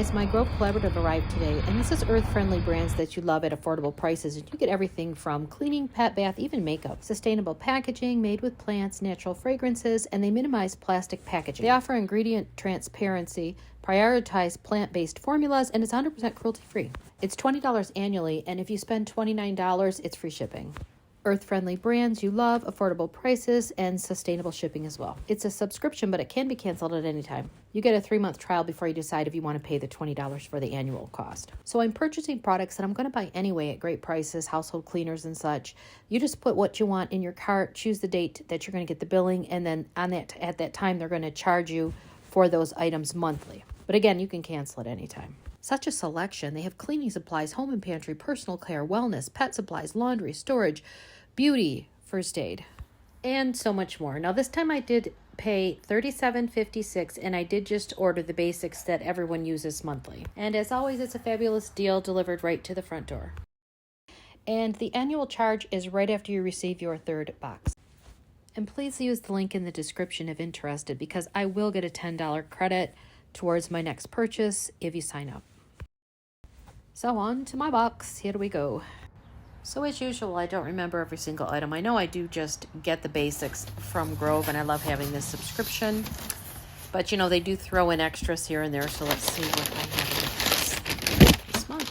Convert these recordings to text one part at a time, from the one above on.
guys, my Grove Collaborative arrived today, and this is earth-friendly brands that you love at affordable prices, and you get everything from cleaning, pet bath, even makeup. Sustainable packaging, made with plants, natural fragrances, and they minimize plastic packaging. They offer ingredient transparency, prioritize plant-based formulas, and it's 100% cruelty-free. It's $20 annually, and if you spend $29, it's free shipping. Earth-friendly brands you love, affordable prices, and sustainable shipping as well. It's a subscription, but it can be canceled at any time. You get a 3-month trial before you decide if you want to pay the $20 for the annual cost. So I'm purchasing products that I'm going to buy anyway at great prices, household cleaners and such. You just put what you want in your cart, choose the date that you're going to get the billing, and then at that time they're going to charge you for those items monthly. But again, you can cancel at any time. Such a selection. They have cleaning supplies, home and pantry, personal care, wellness, pet supplies, laundry, storage, beauty, first aid, and so much more. Now, this time I did pay $37.56, and I did just order the basics that everyone uses monthly. And as always, it's a fabulous deal delivered right to the front door. And the annual charge is right after you receive your third box. And please use the link in the description if interested, because I will get a $10 credit towards my next purchase if you sign up. So on to my box. Here we go. So as usual, I don't remember every single item. I know I do just get the basics from Grove, and I love having this subscription. But, you know, they do throw in extras here and there, so let's see what I have this month.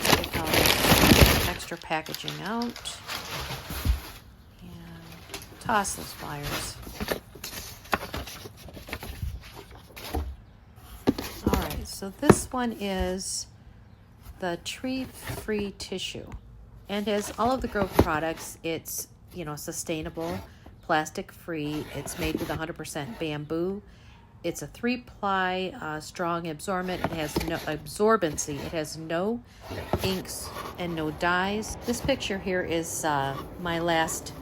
Take all this extra packaging out. And toss those flyers. All right, so this one is the tree-free tissue, and as all of the Grove products, it's, you know, sustainable, plastic-free. It's made with 100% bamboo. It's a 3-ply strong absorbent. It has no absorbency. It has no inks and no dyes. This picture here is my last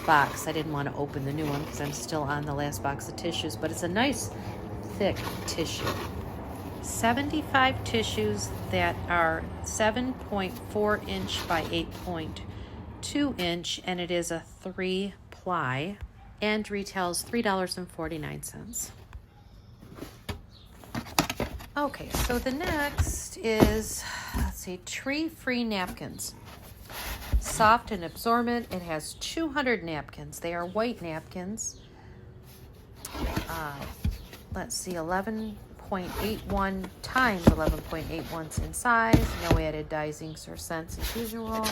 box. I didn't want to open the new one because I'm still on the last box of tissues, but it's a nice thick tissue. 75 tissues that are 7.4 inch by 8.2 inch, and it is a 3-ply and retails $3.49. Okay, so the next is, let's see, tree-free napkins. Soft and absorbent. It has 200 napkins. They are white napkins. Let's see, 11.81 times 11.81 in size. No added dyes, inks, or scents as usual.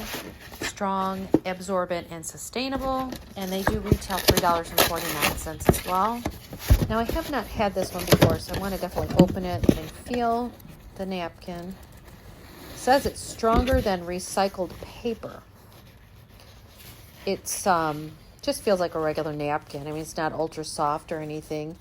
Strong, absorbent, and sustainable. And they do retail $3.49 as well. Now, I have not had this one before, so I want to definitely open it and feel the napkin. It says it's stronger than recycled paper. It's just feels like a regular napkin. I mean, it's not ultra soft or anything.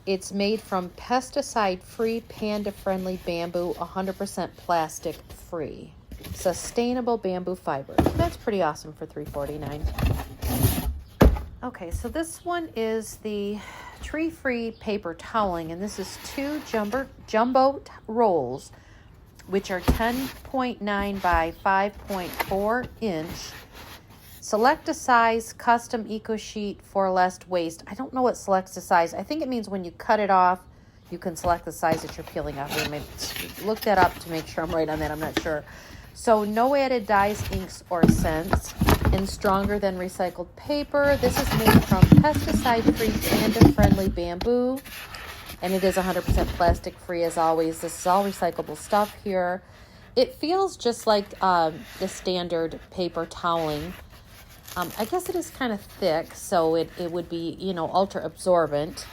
It's made from pesticide-free, panda-friendly bamboo, 100% plastic-free. Sustainable bamboo fiber. That's pretty awesome for $3.49. Okay, so this one is the tree-free paper toweling, and this is 2 jumbo rolls, which are 10.9 by 5.4 inch. Select a size, custom eco sheet for less waste. I don't know what selects a size. I think it means when you cut it off, you can select the size that you're peeling off. I may look that up to make sure I'm right on that. I'm not sure. So no added dyes, inks, or scents, and stronger than recycled paper. This is made from pesticide-free, panda-friendly bamboo, and it is 100% plastic-free as always. This is all recyclable stuff here. It feels just like the standard paper toweling. I guess it is kind of thick, so it would be, you know, ultra absorbent.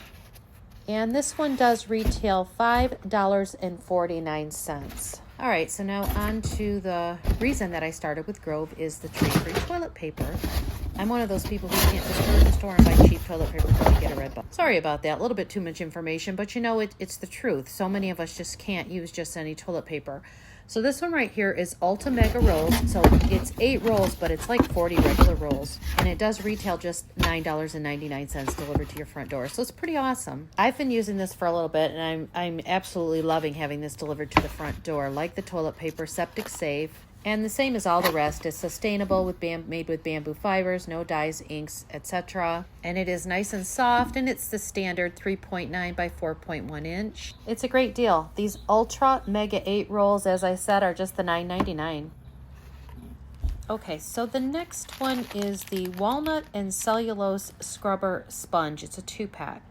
And this one does retail $5.49. All right, so now on to the reason that I started with Grove is the tree-free toilet paper. I'm one of those people who can't just go to the store and buy cheap toilet paper to get a red box. Sorry about that, a little bit too much information, but you know, it's the truth. So many of us just can't use just any toilet paper. So this one right here is Ultra Mega Rolls. So it's 8 rolls, but it's like 40 regular rolls. And it does retail just $9.99 delivered to your front door. So it's pretty awesome. I've been using this for a little bit, and I'm absolutely loving having this delivered to the front door. Like the toilet paper, septic safe. And the same as all the rest, is sustainable, with made with bamboo fibers, no dyes, inks, etc. And it is nice and soft, and it's the standard 3.9 by 4.1 inch. It's a great deal. These Ultra Mega 8 rolls, as I said, are just the $9.99. Okay, so the next one is the Walnut and Cellulose Scrubber Sponge. It's a 2-pack.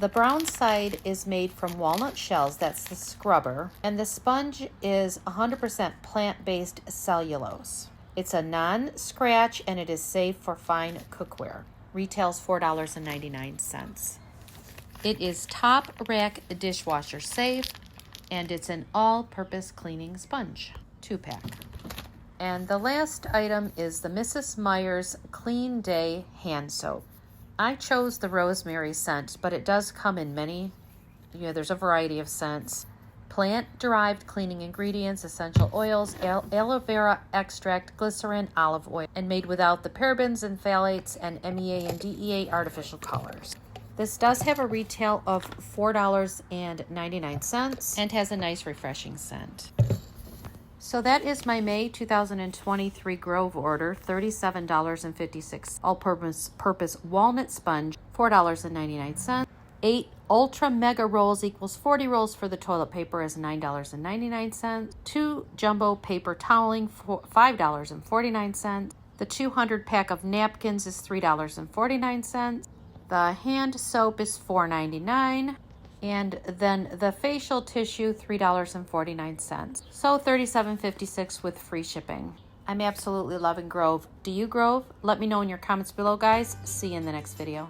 The brown side is made from walnut shells, that's the scrubber, and the sponge is 100% plant-based cellulose. It's a non-scratch and it is safe for fine cookware. Retails $4.99. It is top rack dishwasher safe, and it's an all-purpose cleaning sponge, 2-pack. And the last item is the Mrs. Meyer's Clean Day Hand Soap. I chose the rosemary scent, but it does come in many, there's a variety of scents. Plant-derived cleaning ingredients, essential oils, aloe vera extract, glycerin, olive oil, and made without the parabens and phthalates and MEA and DEA artificial colors. This does have a retail of $4.99 and has a nice refreshing scent. So that is my May 2023 Grove order, $37.56. All-purpose walnut sponge, $4.99. 8 Ultra Mega rolls equals 40 rolls for the toilet paper is $9.99. 2 jumbo paper toweling, $5.49. The 200 pack of napkins is $3.49. The hand soap is $4.99. And then the facial tissue, $3.49. So $37.56 with free shipping. I'm absolutely loving Grove. Do you Grove? Let me know in your comments below, guys. See you in the next video.